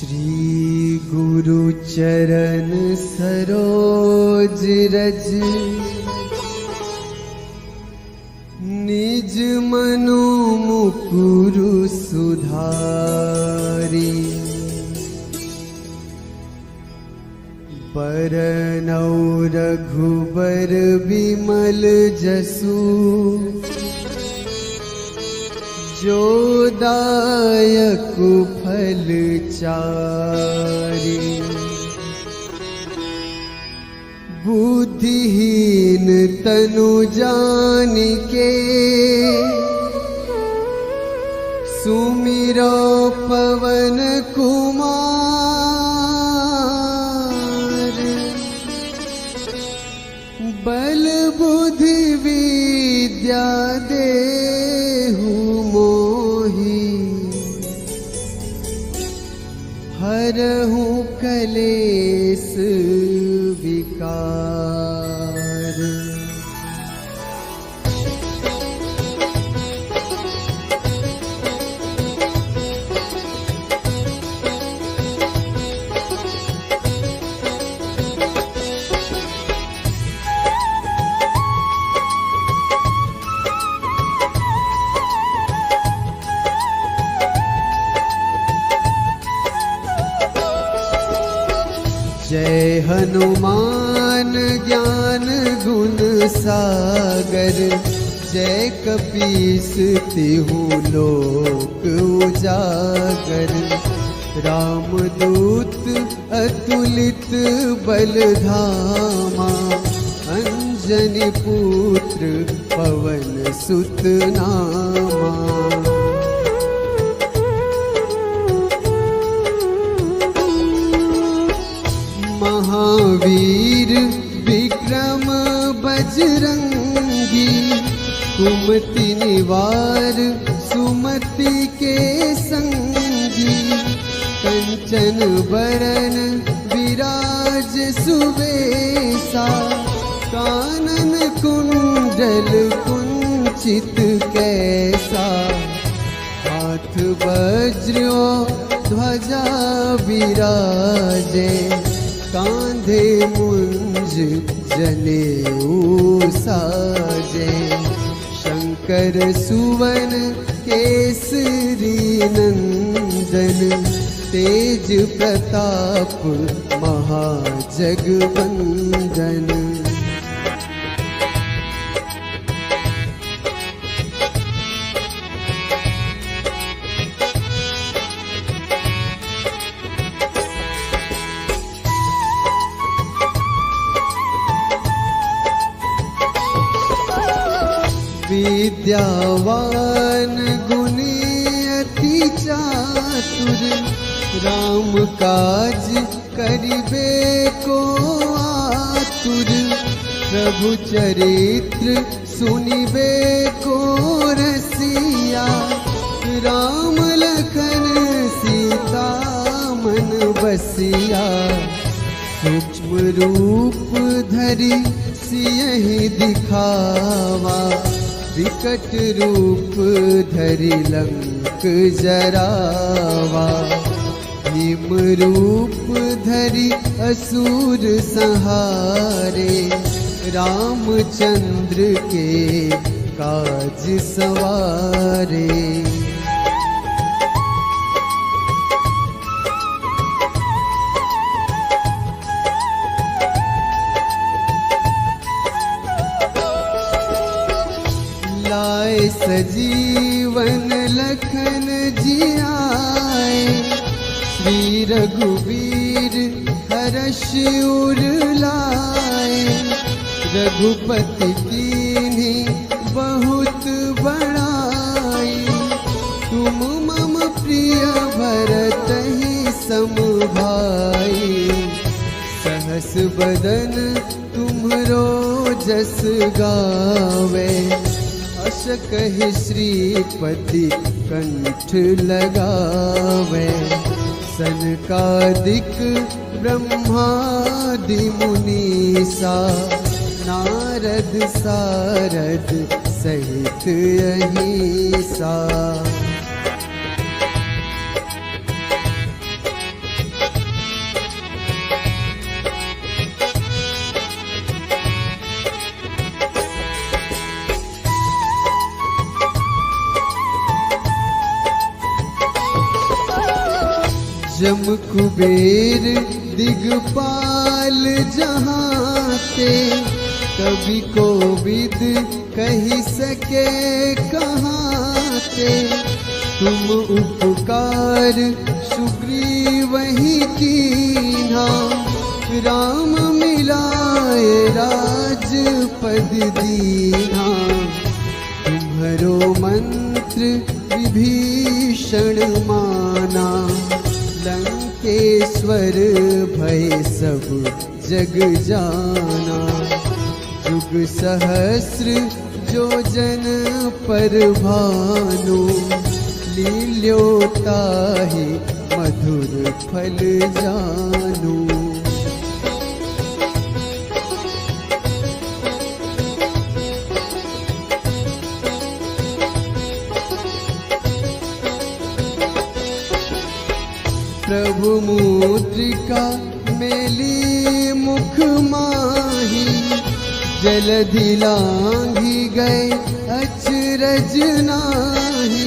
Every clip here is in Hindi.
श्री गुरु चरण सरोज रज निज मनु मुकुरु सुधारी। बरनौ रघुबर विमल जसु जो दायक फल चारि। बुद्धिहीन तनु जानिके सुमिरो पवन कुमार। बल बुद्धि विद्या देहु मोहि हरहु कलेस विकार। जय हनुमान ज्ञान गुण सागर। जय कपीस तिहु लोक उजागर। रामदूत अतुलित बल धामा। अंजनी पुत्र पवन सुत नामा। महावीर विक्रम बजरंगी। कुमति निवार सुमति के संगी। कंचन बरन विराज सुवेशा। कानन कुंडल कुंचित कैसा। हाथ वज्र ध्वजा विराजे। कांधे मुंज जनेऊ साजे। शंकर सुवन केसरी नंदन। तेज प्रताप महाजगवंदन। विद्यावान गुणी अति चातुर। राम काज करिबे को आतुर। प्रभु चरित्र सुनिबे को रसिया। राम लखन सीता मन बसिया। सूक्ष्म रूप धरि सियहि दिखावा। विकट रूप धरि लंक जरावा। भीम रूप धरि असुर संहारे। रामचंद्र के काज सवारे। लाए सजीवन लखन जियाए। श्री रघुवीर हर्ष उर लाए। रघुपति कीन्ही बहुत बड़ाई। तुम मम प्रिय भरतहि सम भाई। सहस बदन तुम्हरो जस गावे। अस कहि श्रीपति कंठ लगावे। सनकादिक ब्रह्मादि मुनीसा। नारद सारद सहित अहिसा। जम कुबेर दिगपाल जहाँ ते, कभी कोविद कही सके कहाँ ते। तुम उपकार सुग्रीव ही कीन्हा, राम मिलाए राजपद दीन्हा। तुम्हरो मंत्र विभीषण माना, लंकेश्वर भय सब जग जाना। जुग सहस्र जो जन पर भानु, लील्योताहि मधुर फल जानू। प्रभु मुद्रिका मेली मुख माही, जलधि लांघी गए अचरज नाही।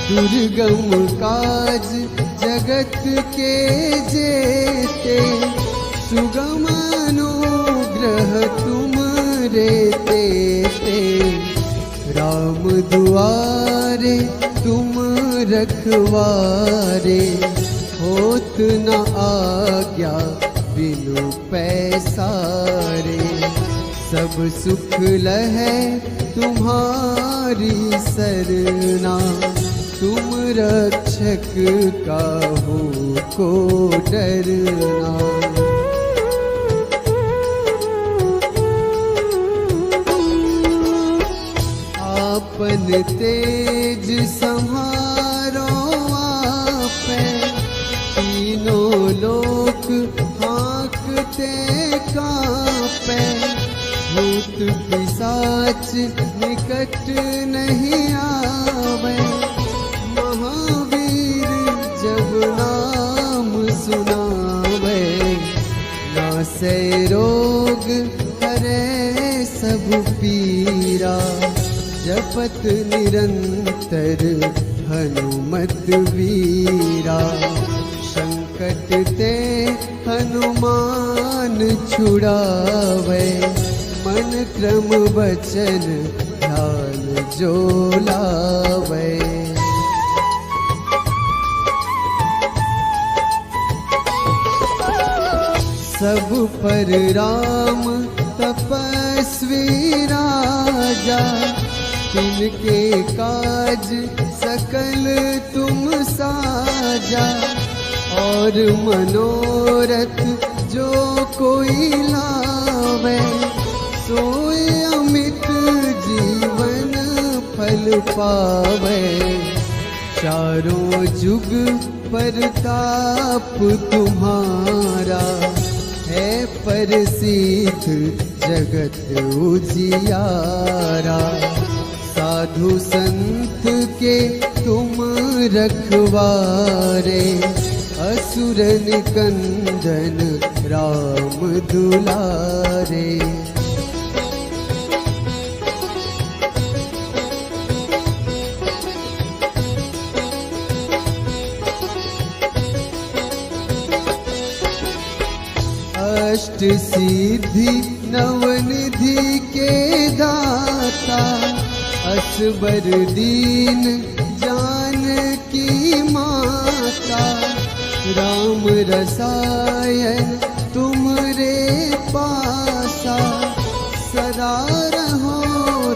दुर्गम काज जगत के जेते, सुगम अनुग्रह तुम रे तेते। राम दुआरे तुम रखवारे, होत न आज्ञा बिनु पैसारे। सब सुख लहै तुम्हारी सरना, तुम रक्षक काहू को डरना। आपन तेज संहारो आपै, तीनों लोक हाँकते कांपै। भूत पिशाच निकट नहीं आवे, महावीर जब नाम सुनावे। नासै रोग हरै सब पीरा, जपत निरंतर हनुमत वीरा। संकट ते हनुमान छुड़ावे, मन क्रम वचन ध्यान जो लावे। सब पर राम तपस्वी राजा, तिनके काज सकल तुम साजा। और मनोरथ जो कोई लावे, सोए अमित जीवन फल पावे। चारों जुग परताप तुम्हारा, है प्रसिद्ध जगत उजियारा। साधु संत के तुम रखवारे, असुर निकंदन राम दुलारे। अष्ट सिद्धि नवनिधि के दाता, असबर दीन जानकी माता। राम रसायन तुमरे पासा, सदा रहो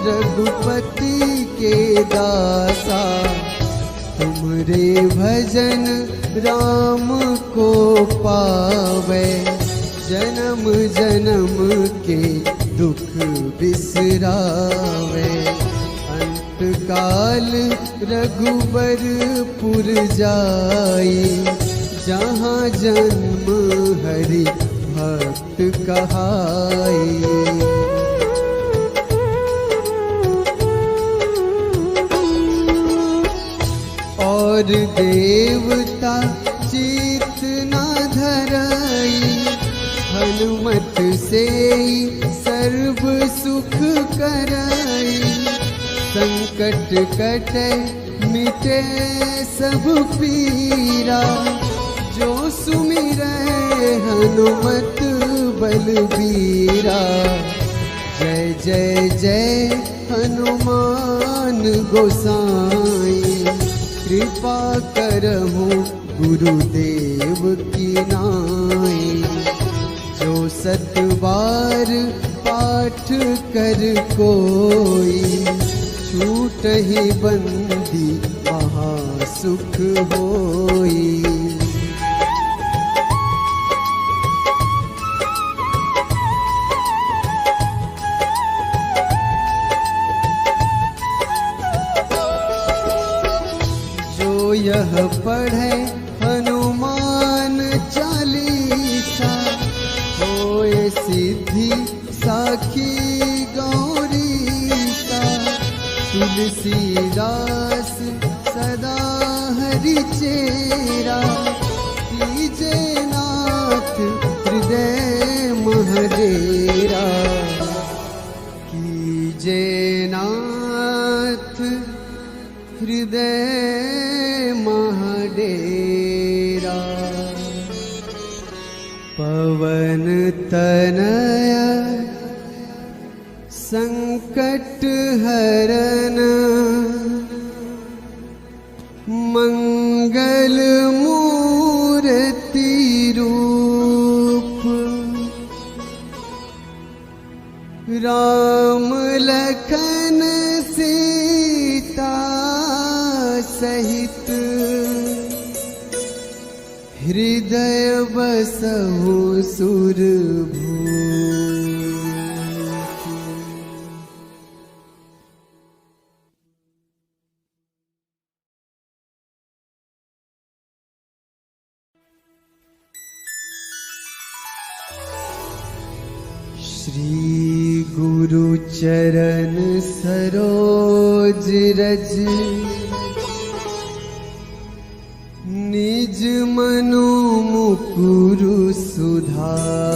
रघुपति के दासा। तुमरे भजन राम को पावे, जन्म जन्म के दुख बिसरावे। अंत काल रघुबरपुर जाई, जहाँ जन्म हरि भक्त कहाई। और देवता चित न धरई, हनुमत से सर्व सुख करई। संकट कटे मिटे सब पीरा, जो सुमिरै हनुमत बलबीरा। जय जय जय हनुमान गोसाई, कृपा करहु गुरुदेव की नाई। जो 7 बार पाठ कर कोई, छूटहि बंदी महासुख होई। यह पढ़े हनुमान चालीसा, होए सिद्धि साखी गौरीसा। तुलसीदास सदा हरि चेरा, कीजे नाथ हृदय महडेरा। कीजे नाथ हृदय महडेरा। पवन तनया संकट हरन, मंगल मूर्ति रूप। राम लखन सीता सहित, हृदय बसहु सुरभूप। श्री गुरु चरण सरोज रज, निज मनु मुकुरु सुधारी।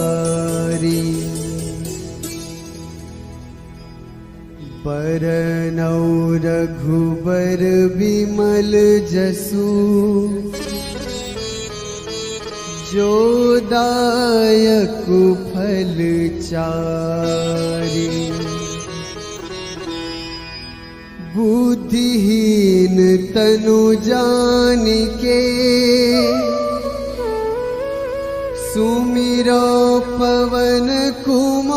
बरनौ रघुबर विमल जसु, जो दायक फल चारि। बुद्धिहीन तनु जानिके, सुमिरो पवन कुमार।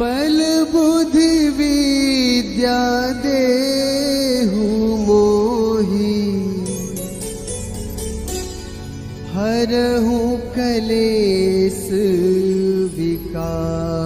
बल बुद्धि विद्या देहु मोहि, हरहु कलेस विकार।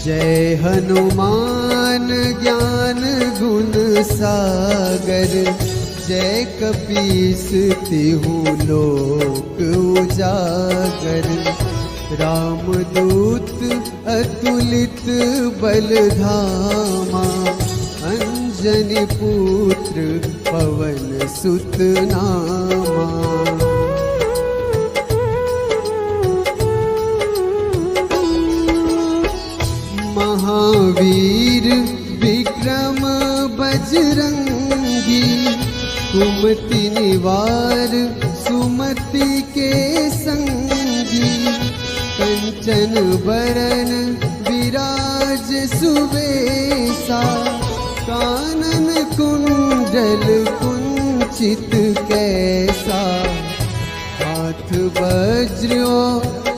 जय हनुमान ज्ञान गुण सागर, जय कपीस तिहु लोक उजागर। रामदूत अतुलित बल धामा, अंजनी पुत्र पवन सुत नामा। महावीर विक्रम बजरंगी, कुमति निवार सुमति के संगी। कंचन बरन विराज सुवेशा, कानन कुंडल कुंचित कैसा। हाथ वज्र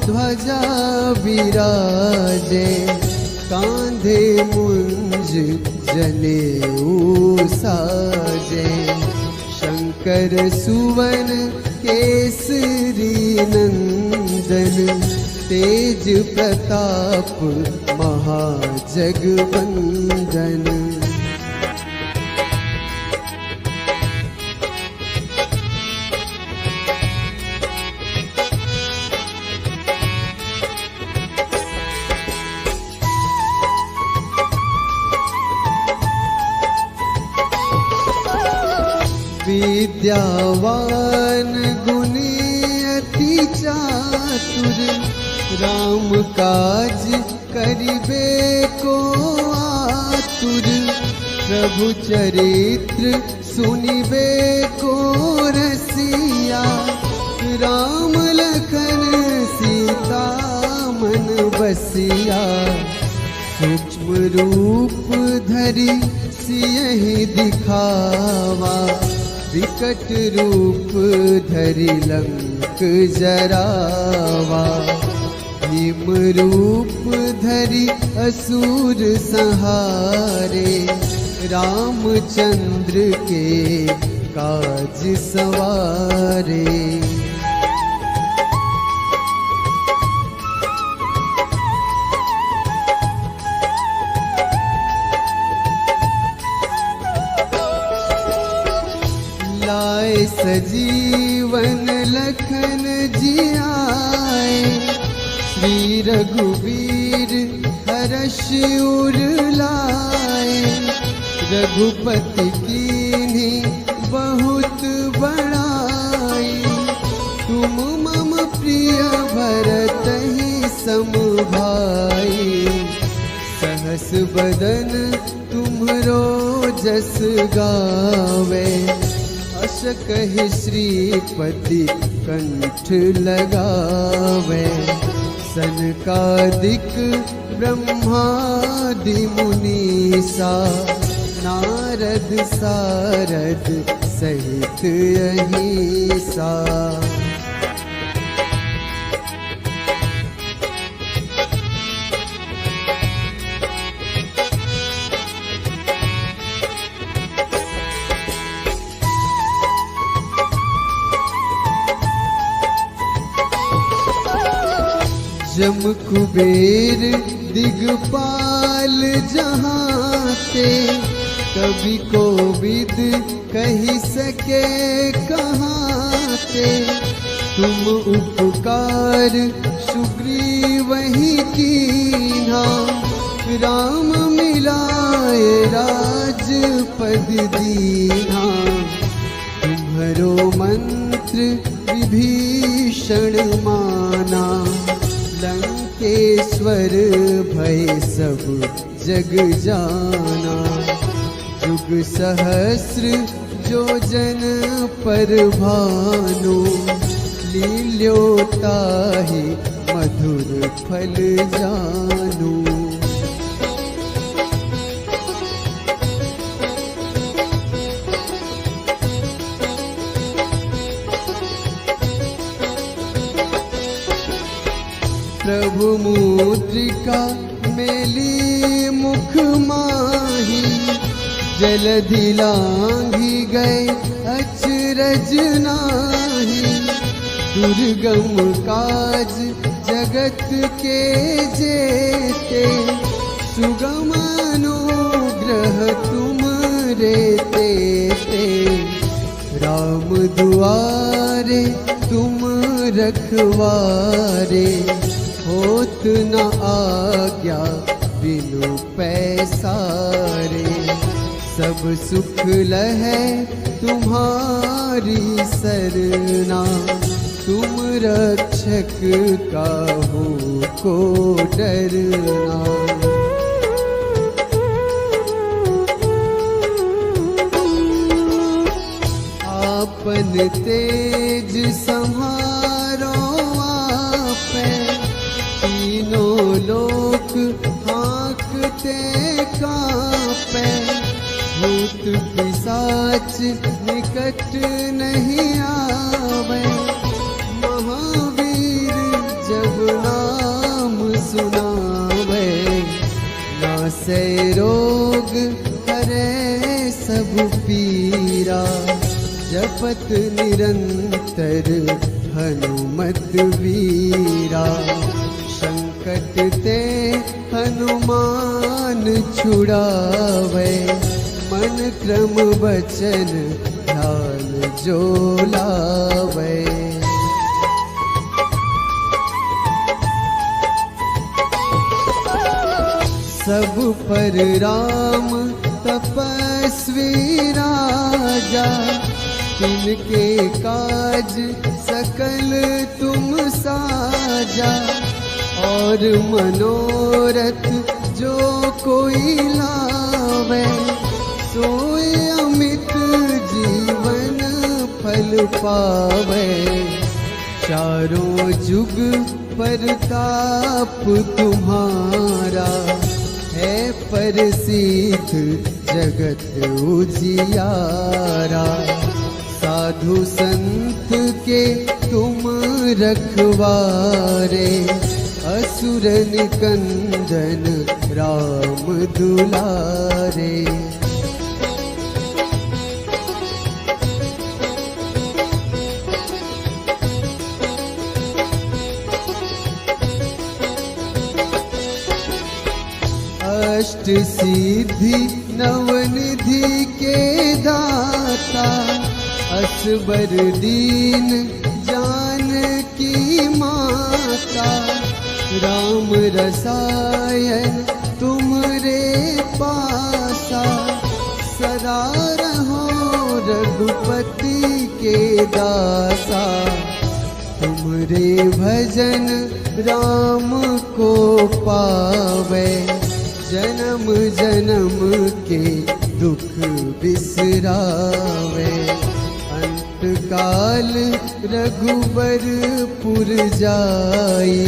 ध्वजा विराजे, कांधे मुंज जनेऊ साजे। शंकर सुवन केसरी नंदन, तेज प्रताप महाजगवंदन। विद्यावान गुणी अति चातुर, राम काज करिबे को आतुर, प्रभु चरित्र सुनिबे को रसिया, राम लखन सीता मन बसिया, सूक्ष्म रूप धरि सियहि दिखावा, विकट रूप धरि लंक जरावा, भीम रूप धरि असुर संहारे, रामचंद्र के काज सवारे। लाए सजीवन लखन जियाए, श्री रघुवीर हर्ष उर लाए, रघुपति कीन्ही बहुत बड़ाई, तुम मम प्रिय भरतहि सम भाई, सहस बदन तुम्हरो जस गावे, अस कहि श्रीपति कंठ लगावे, सनकादिक ब्रह्मादि मुनीसा, नारद सारद सहित अहिसा। जम कुबेर दिगपाल जहाँ ते, कवि कोविद कही सके कहाँ ते, तुम उपकार सुग्रीवहि कीन्हा, राम मिलाए राजपद दीन्हा, तुम्हरो मंत्र विभीषण माना, लंकेश्वर भय सब जग जाना, जुग सहस्र जो जन पर भानु, लील्योताहि मधुर फल जानू। प्रभु मुद्रिका मेली मुख माही, जलधि लांघि गए अचरज नाही, दुर्गम काज जगत के जेते, सुगम अनुग्रह तुमरे तेते, राम दुआरे तुम रखवारे, होत न आज्ञा बिनु पैसारे, सब सुख लहै तुम्हारी सरना, तुम रक्षक काहू को डरना। आपन तेज संहारो आपे, तीनों लोक हाँकते कांपे, भूत पिशाच निकट नहीं आवे, महावीर जब नाम सुनावे, नासै रोग हरै सब पीरा, जपत निरंतर हनुमत वीरा, संकट ते हनुमान छुड़ावे, मन क्रम वचन ध्यान जो लावे। सब पर राम तपस्वी राजा, तिनके काज सकल तुम साजा, और मनोरथ जो कोई लावे, सोए अमित जीवन फल पावे। चारों जुग परताप तुम्हारा, है प्रसिद्ध जगत उजियारा। साधु संत के तुम रखवारे, असुर निकंदन राम दुलारे। अष्ट सिद्धि नवनिधि के दाता, असबर दीन जानकी माता। राम रसायन तुमरे पासा, सदा रहो रघुपति के दासा। तुमरे भजन राम को पावे, जन्म जन्म के दुख बिसरावे। अंत काल रघुबरपुर जाई,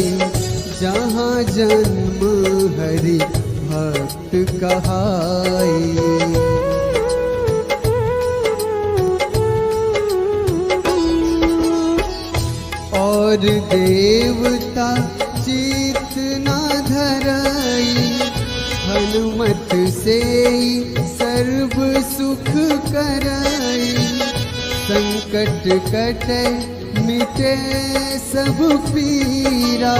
जहाँ जन्म हरि भक्त कहाई। और देवता चित न धरई, हनुमत से सर्व सुख करई। संकट कटे मिटे सब पीरा,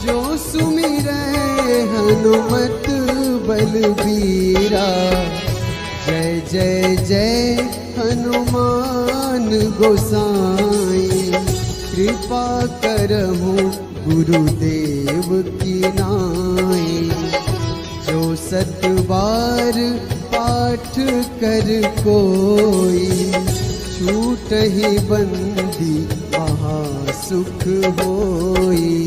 जो सुमिरै हनुमत बलबीरा। जय जय जय हनुमान गोसाई, कृपा करहु गुरुदेव की नाई। जो सत बार पाठ कर कोई, छूटहि बंदी महासुख होई।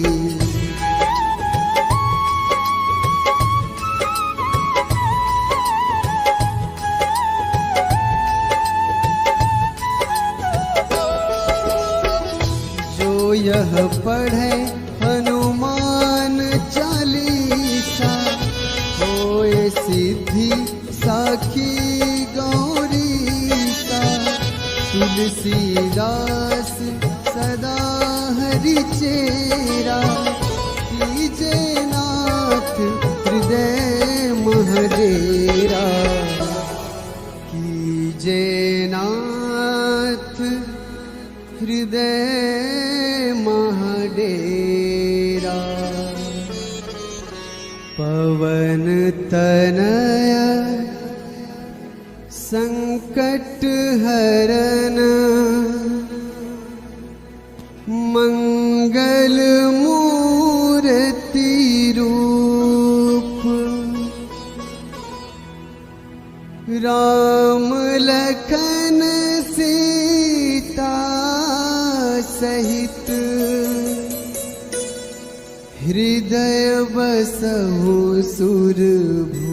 जो यह पढ़े हनुमान चालीसा, होए सिद्धि साखी गौरीसा। तुलसीदास सदा हरि चेरा, कीजे नाथ हृदय महडेरा। कीजे नाथ हृदय महडेरा। पवन तनया संकट हरन, मंगल मूर्ति रूप। राम लखन सीता सहित, हृदय बसहु सुरभूप।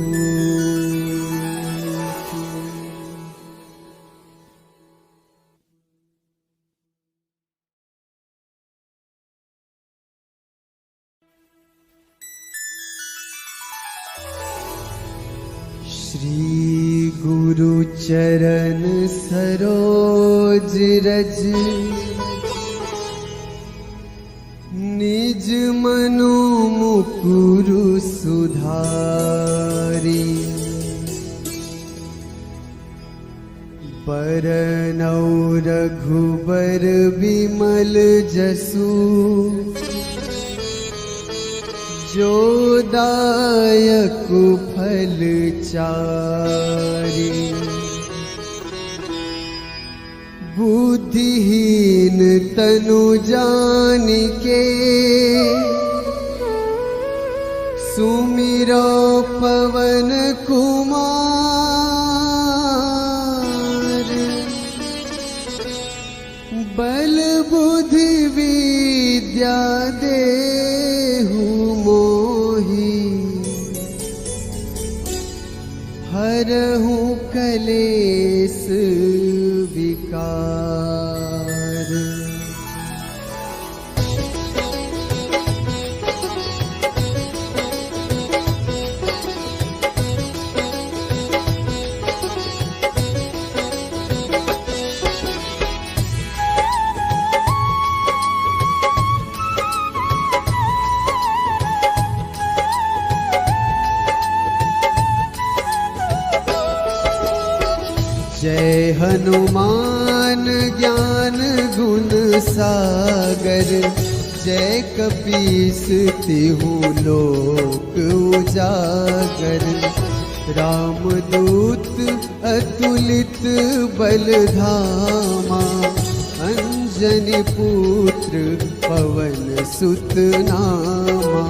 श्री गुरु चरण सरोज रज, निज मनु मुकुरु सुधारी। बरनौ रघुबर बिमल जसु, जो दायक फल चारि। बुद्धिहीन तनु जानिके, सुमिरो पवन कुमार। कलेस विकार। जय हनुमान ज्ञान गुण सागर, जय कपीस तिहु लोक उजागर। रामदूत अतुलित बल धामा, अंजनी पुत्र पवन सुत नामा।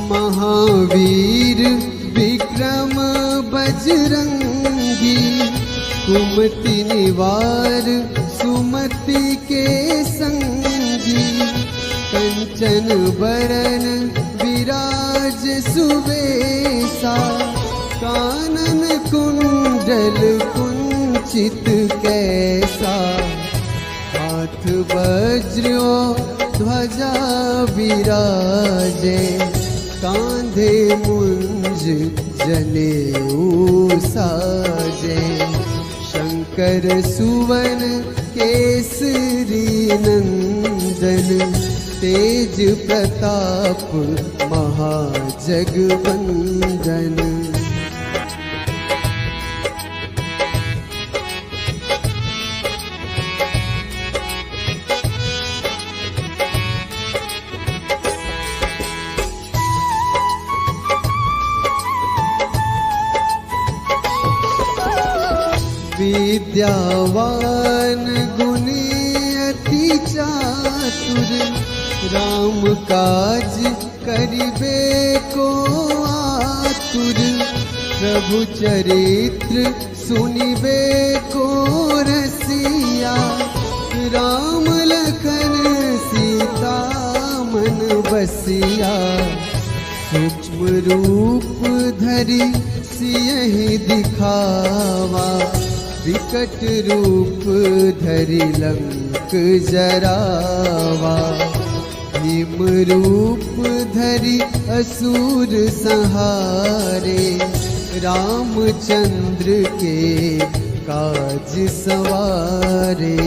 महावीर विक्रम बजरंगी, कुमति निवार सुमति के संगी। कंचन बरन विराज सुबेसा, कानन कुंडल कुंचित कैसा। हाथ वज्र ध्वजा विराजे, कांधे मुंज जनेऊ साजे। शंकर सुवन केसरी नंदन, तेज प्रताप महाजगवंदन। विद्यावान गुणी अति चातुर, राम काज करिबे को आतुर। प्रभु चरित्र सुनिबे को रसिया, राम लखन सीता मन बसिया। सूक्ष्म रूप धरि सियहि दिखावा, विकट रूप धरि लंक जरावा। भीम रूप धरि असुर संहारे, रामचंद्र के काज सवारे।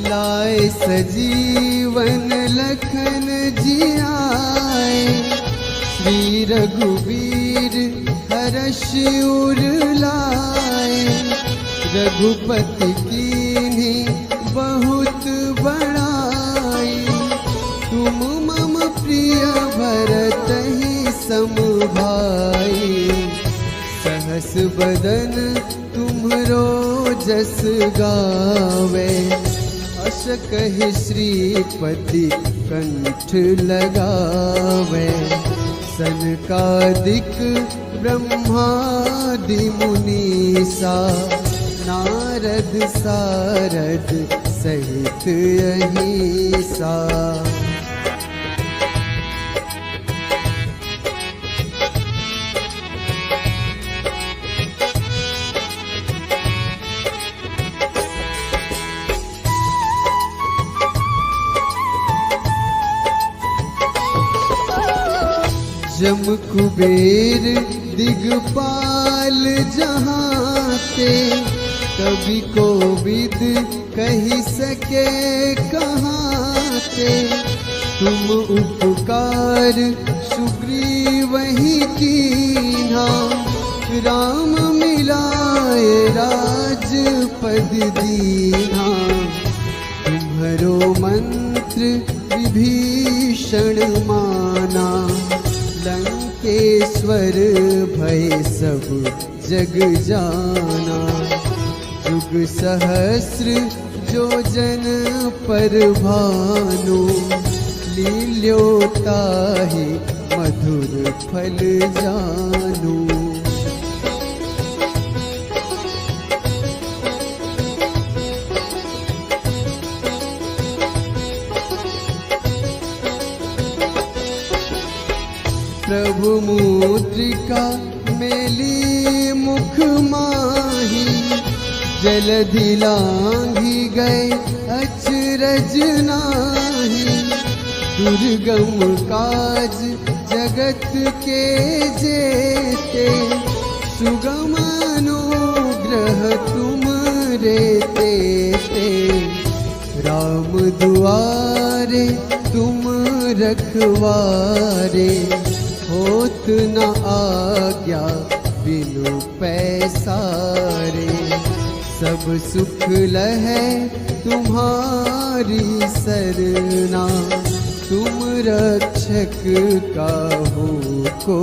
लाए सजीवन लखन जियाए, श्री रघुवीर हर्ष उर लाए। रघुपति कीन्ही बहुत बड़ाई, तुम मम प्रिय भरतहि सम भाई। सहस बदन तुम्हरो जस गावे, अस कहि श्रीपति कंठ लगावे। सनकादिक ब्रह्मादि मुनीसा, नारद सारद सहित अहिसा। जम कुबेर दिगपाल जहाते, कभी कोविद कही सके कहाते। तुम उपकार सुग्रीवहि कीन्हा, राम मिलाए राजपद दीन्हा। तुम्हरो मंत्र विभीषण माना, लंकेश्वर भय सब जग जाना। जुग सहस्र जो जन पर भानु, लील्योताहि मधुर फल जानू। प्रभु मुद्रिका मेली मुख माही, जलधि लांघी गए अचरज नाही। दुर्गम काज जगत के जेते, सुगम अनुग्रह तुम रेते ते। राम दुआरे तुम रखवारे, होत न आज्ञा बिनु पैसारे। सब सुख लहै तुम्हारी सरना, तुम रक्षक काहू को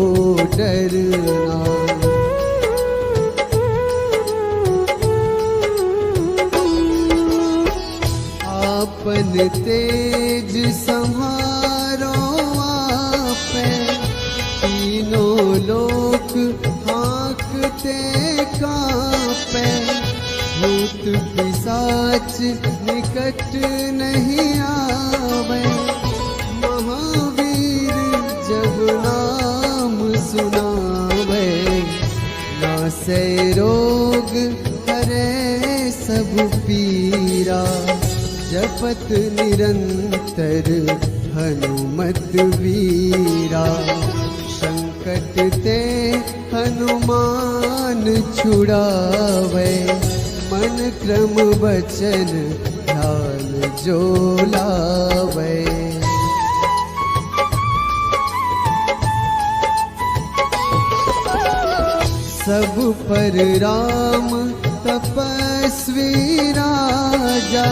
डरना। आपन तेज संहारो आपे, तीनों लोक हाँकते कांपे। भूत पिशाच निकट नहीं आवे, महावीर जब नाम सुनावे। नासै रोग हरै सब पीरा, जपत निरंतर हनुमत वीरा। संकट ते हनुमान छुड़ावे, मन क्रम वचन ध्यान जो लावे। सब पर राम तपस्वी राजा,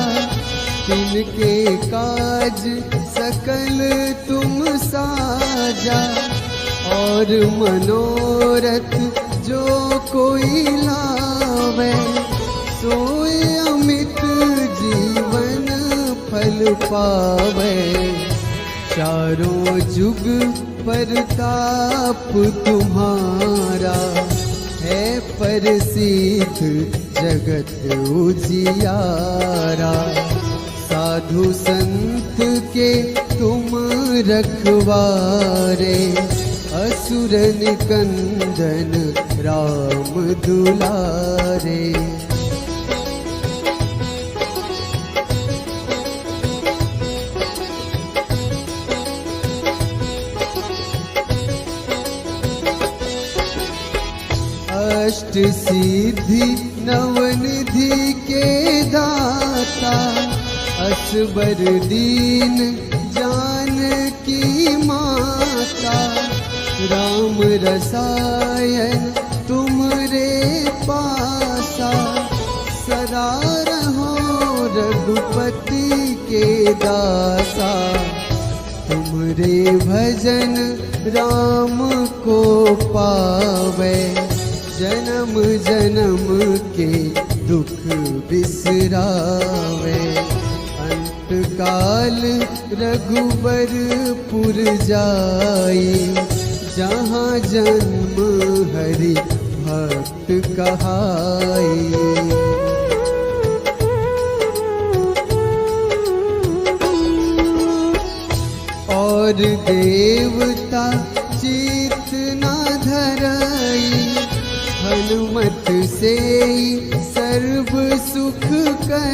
तिनके काज सकल तुम साजा। और मनोरथ जो कोई लावे, सोए अमित जीवन फल पावे। चारों जुग परताप तुम्हारा, है प्रसिद्ध जगत उजियारा। साधु संत के तुम रखवारे, असुर निकंदन राम दुलारे। अष्ट सिद्धि नवनिधि के दाता, असबर दीन जानकी माता। राम रसायन तुमरे पासा, सदा रहो रघुपति के दासा। तुमरे भजन राम को पावे, जन्म जन्म के दुख बिसरावे। अंत काल रघुबरपुर जाई, जहाँ जन्म हरि भक्त कहाई। और देवता चित न धरई, हनुमत से सर्व सुख कर।